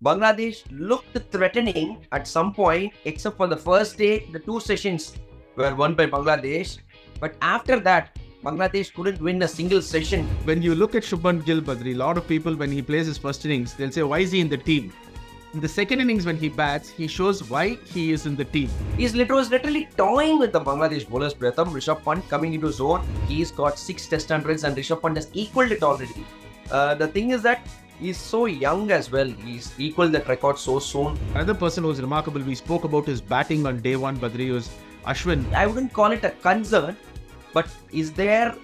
Bangladesh looked threatening at some point, except for the first day. The two sessions were won by Bangladesh. But after that, Bangladesh couldn't win a single session. When you look at Shubman Gill, Badri, a lot of people, when he plays his first innings, they'll say, why is he in the team? In the second innings, when he bats, he shows why he is in the team. He's literally toying with the Bangladesh bowlers. Pratham, Rishabh Pant coming into zone. He's got 6 test hundreds and Rishabh Pant has equaled it already. The thing is that he's so young as well. He's equaled that record so soon. Another person who was remarkable, we spoke about his batting on day one, Badri, was Ashwin. I wouldn't call it a concern, but is there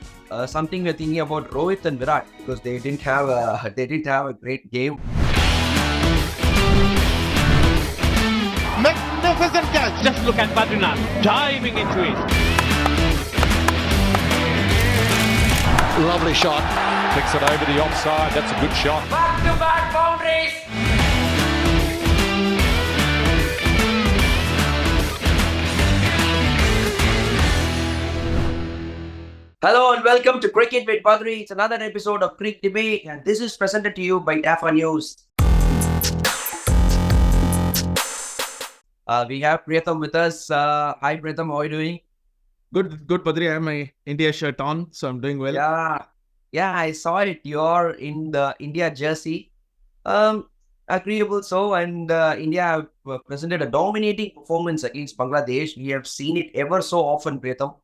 something we're thinking about Rohit and Virat, because they didn't have a great game. Magnificent catch! Just look at Badri now, diving into it. Lovely shot. Kicks it over the offside. That's a good shot. Back-to-back boundaries. Hello and welcome to Cric It with Badri. It's another episode of Cric Debate, and this is presented to you by DIVO News. We have Pratham with us. Hi Pratham, how are you doing? Good, Badri. I have my India shirt on, so I'm doing well. Yeah, I saw it. You're in the India jersey. Agreeable so, and India have presented a dominating performance against Bangladesh. We have seen it ever so often, Pratham.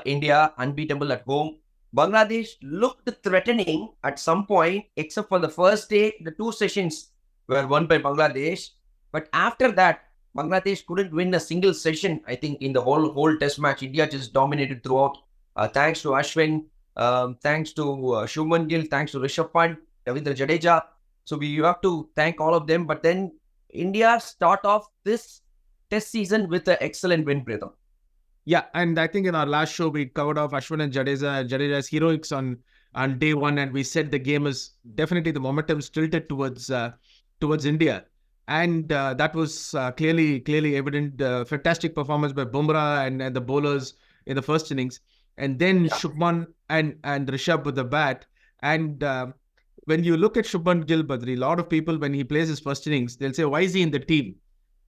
India unbeatable at home. Bangladesh looked threatening at some point, except for the first day. The two sessions were won by Bangladesh. But after that, Bangladesh couldn't win a single session. I think in the whole test match, India just dominated throughout. Thanks to Ashwin, thanks to Shubman Gill, thanks to Rishabh Pant, Ravindra Jadeja. So we have to thank all of them. But then India start off this test season with an excellent win, Pratham. Yeah, and I think in our last show, we covered off Ashwin and Jadeja's heroics on day one, and we said the game is definitely the momentum tilted towards India. And that was clearly evident. Fantastic performance by Bumrah and the bowlers in the first innings. And then Shubman and Rishabh with the bat. And when you look at Shubman Gill, Badri, a lot of people, when he plays his first innings, they'll say, why is he in the team?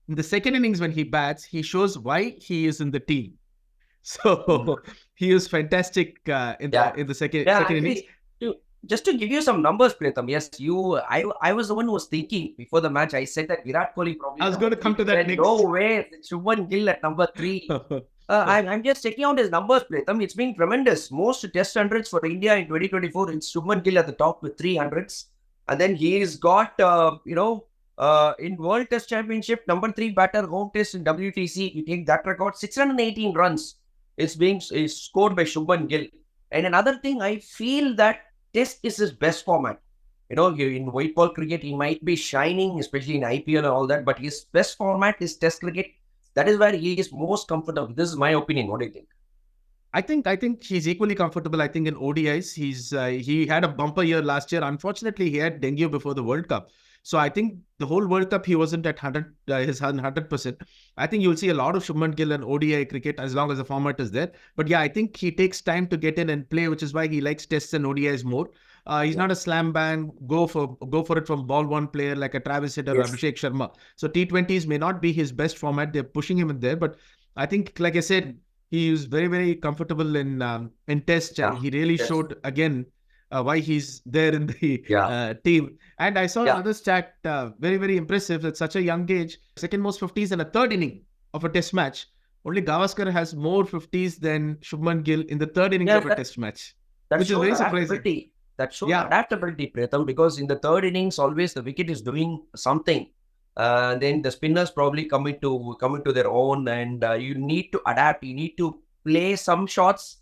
In the second innings, when he bats, he shows why he is in the team. So he is fantastic in the second innings. Just to give you some numbers, Pratham, yes, I was the one who was thinking before the match. I said that Virat Kohli probably. I was going to come to that next. No way, Shubman Gill at number 3. I'm just checking out his numbers, Pratham. It's been tremendous. Most test hundreds for India in 2024. It's Shubman Gill at the top with 300s, and then he's got in World Test Championship number 3 batter, home test in WTC. You take that record, 618 runs. It's scored by Shubman Gill. And another thing, I feel that Test is his best format. In white ball cricket, he might be shining, especially in IPL and all that, but his best format is Test cricket. That is where he is most comfortable. This is my opinion. What do you think? I think he's equally comfortable. I think in ODIs, he had a bumper year last year. Unfortunately, he had dengue before the World Cup. So I think the whole World Cup, he wasn't at 100%. I think you'll see a lot of Shubman Gill and ODI cricket as long as the format is there. But yeah, I think he takes time to get in and play, which is why he likes tests and ODIs more. He's not a slam bang, go for it from ball one player like a Travis Head or Abhishek Sharma. So T20s may not be his best format. They're pushing him in there. But I think, like I said, he is very, very comfortable in tests. And he really showed again why he's there in the team. And I saw another stat, very, very impressive at such a young age. Second most 50s in a third inning of a test match. Only Gavaskar has more 50s than Shubman Gill in the third inning of a test match. Which is very surprising. That shows adaptability, Pratham, because in the third innings, always the wicket is doing something. Then the spinners probably coming to their own, and you need to adapt. You need to play some shots.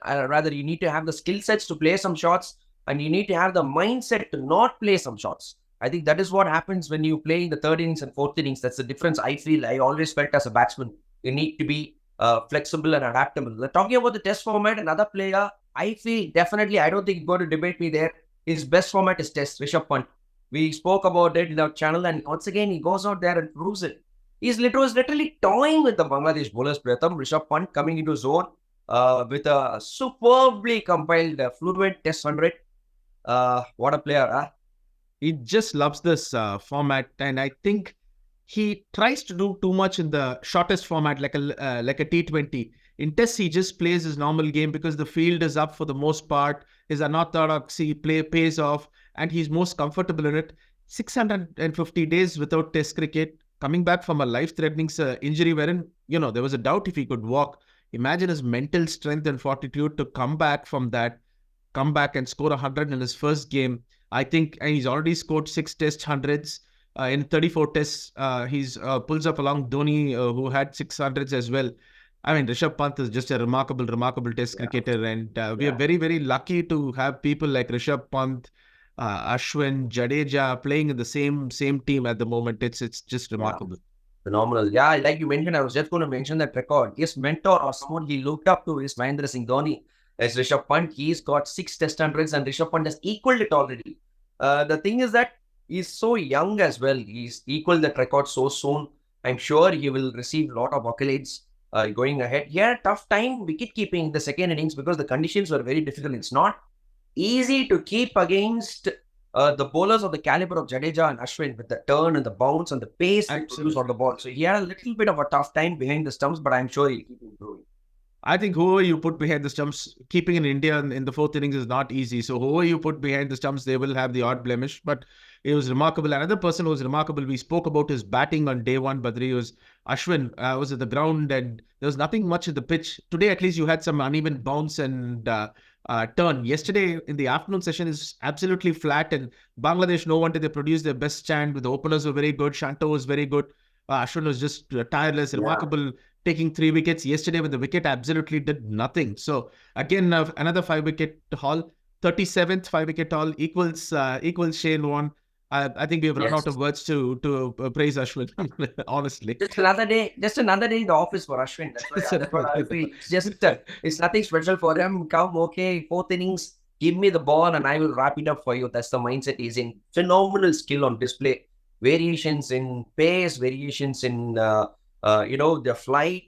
Rather, you need to have the skill sets to play some shots, and you need to have the mindset to not play some shots. I think that is what happens when you play in the third innings and fourth innings. That's the difference I feel. I always felt as a batsman. You need to be flexible and adaptable. Talking about the test format, another player, I feel definitely, I don't think you're going to debate me there. His best format is test, Rishabh Pant. We spoke about it in our channel, and once again, he goes out there and proves it. He's literally toying with the Bangladesh bowlers, Pratham. Rishabh Pant coming into zone with a superbly compiled fluent test 100. What a player, huh? He just loves this format, and I think he tries to do too much in the shortest format, like a T20. In tests, he just plays his normal game because the field is up for the most part. His unorthodoxy play pays off, and he's most comfortable in it. 650 days without Test cricket, coming back from a life-threatening injury wherein, there was a doubt if he could walk. Imagine his mental strength and fortitude to come back from that, come back and score 100 in his first game. I think he's already scored 6 test 100s. In 34 tests, he's pulls up along Dhoni, who had 600s as well. I mean, Rishabh Pant is just a remarkable test cricketer, and we are very, very lucky to have people like Rishabh Pant, Ashwin, Jadeja playing in the same team at the moment. It's just remarkable. Phenomenal. Yeah, like you mentioned, I was just going to mention that record. His mentor or someone he looked up to is Mahendra Singh Dhoni. As Rishabh Pant, he's got 6 test 100s and Rishabh Pant has equaled it already. The thing is that he's so young as well. He's equaled that record so soon. I'm sure he will receive a lot of accolades going ahead. He had a tough time wicket keeping in the second innings because the conditions were very difficult. It's not easy to keep against the bowlers of the caliber of Jadeja and Ashwin with the turn and the bounce and the pace they produce on the ball. So he had a little bit of a tough time behind the stumps, but I'm sure he'll keep improving. I think whoever you put behind the stumps, keeping in India in the fourth innings is not easy. So whoever you put behind the stumps, they will have the odd blemish. But it was remarkable. Another person who was remarkable, we spoke about his batting on day one, Badri, was Ashwin. Was at the ground and there was nothing much at the pitch. Today, at least, you had some uneven bounce and turn. Yesterday, in the afternoon session, is absolutely flat. And Bangladesh, no wonder they produced their best stand. With the openers were very good. Shanto was very good. Ashwin was just tireless, remarkable, taking 3 wickets. Yesterday, with the wicket, absolutely did nothing. So, again, another 5-wicket haul. 37th 5-wicket haul equals Shane Warne. I think we have run out of words to praise Ashwin, honestly. Just another day in the office for Ashwin. That's what I feel. It's just, it's nothing special for him. Come, okay, fourth innings, give me the ball and I will wrap it up for you. That's the mindset he's in. Phenomenal skill on display. Variations in pace, variations in, the flight.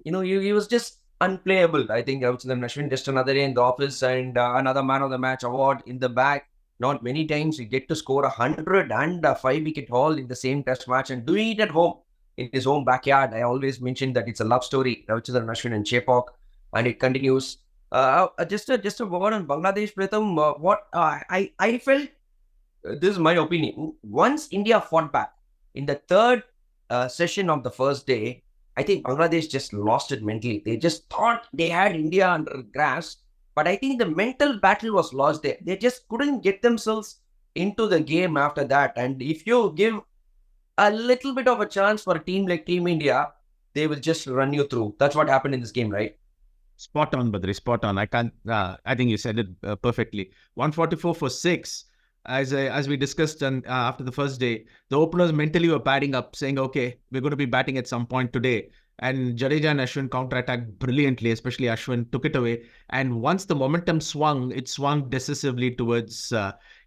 He was just unplayable. I think Ashwin, just another day in the office and another man of the match award in the bag. Not many times you get to score 100 and a 5-wicket haul in the same test match and doing it at home in his own backyard. I always mention that it's a love story, Ravichandran Ashwin and Chepauk, and it continues. Just a word on Bangladesh, Pritham. I felt, this is my opinion, once India fought back in the third session of the first day, I think Bangladesh just lost it mentally. They just thought they had India under grasp. But I think the mental battle was lost there. They just couldn't get themselves into the game after that. And if you give a little bit of a chance for a team like Team India, they will just run you through. That's what happened in this game, right? Spot on, Badri. Spot on. I think you said it perfectly. 144 for 6. As we discussed after the first day, the openers mentally were padding up, saying, okay, we're going to be batting at some point today. And Jadeja and Ashwin counter-attacked brilliantly, especially Ashwin took it away. And once the momentum swung, it swung decisively towards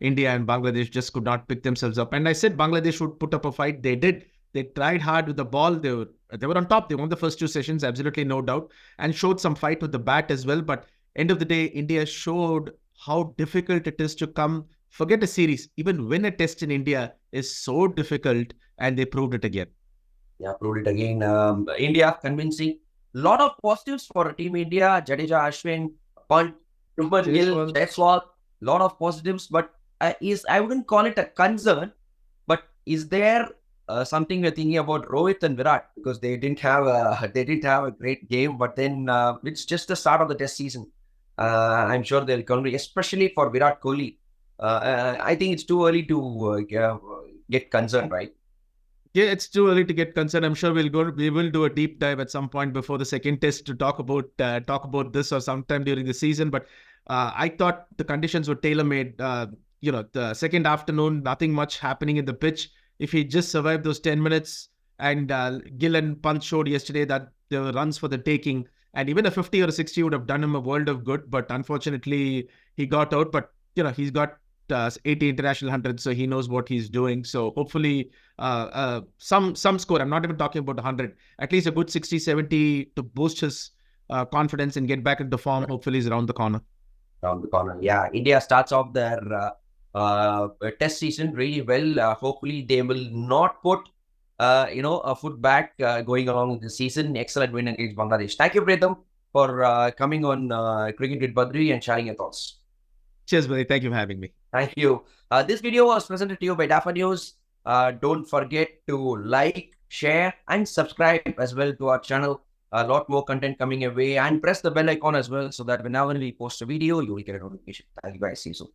India, and Bangladesh just could not pick themselves up. And I said Bangladesh would put up a fight. They did. They tried hard with the ball. They were on top. They won the first 2 sessions, absolutely no doubt, and showed some fight with the bat as well. But end of the day, India showed how difficult it is to forget a series. Even win a test in India is so difficult, and they proved it again. Yeah, proved it again. India, convincing. Lot of positives for Team India. Jadeja, Ashwin, Pant, Shubman Gill, Jaiswal. Lot of positives, but I wouldn't call it a concern. But is there something we're thinking about Rohit and Virat, because they didn't have a great game, but then it's just the start of the test season. I'm sure they'll come, especially for Virat Kohli. I think it's too early to get concerned, right? Yeah, it's too early to get concerned. I'm sure we will do a deep dive at some point before the second test to talk about this or sometime during the season. But I thought the conditions were tailor-made. The second afternoon, nothing much happening in the pitch. If he just survived those 10 minutes, and Gill and Pant showed yesterday that there were runs for the taking, and even a 50 or a 60 would have done him a world of good. But unfortunately, he got out. But he's got 80 international hundreds, so he knows what he's doing. So hopefully some score, I'm not even talking about 100, at least a good 60-70 to boost his confidence and get back into form. Hopefully is around the corner. Yeah, India starts off their test season really well. Hopefully, they will not put a foot back going along the season. Excellent win against Bangladesh. Thank you, Pritham, for coming on Cricket with Badri and sharing your thoughts. Cheers, buddy. Thank you for having me. Thank you. This video was presented to you by DAFA News. Don't forget to like, share, and subscribe as well to our channel. A lot more content coming your way, and press the bell icon as well so that whenever we post a video, you will get a notification. Thank you guys. See you soon.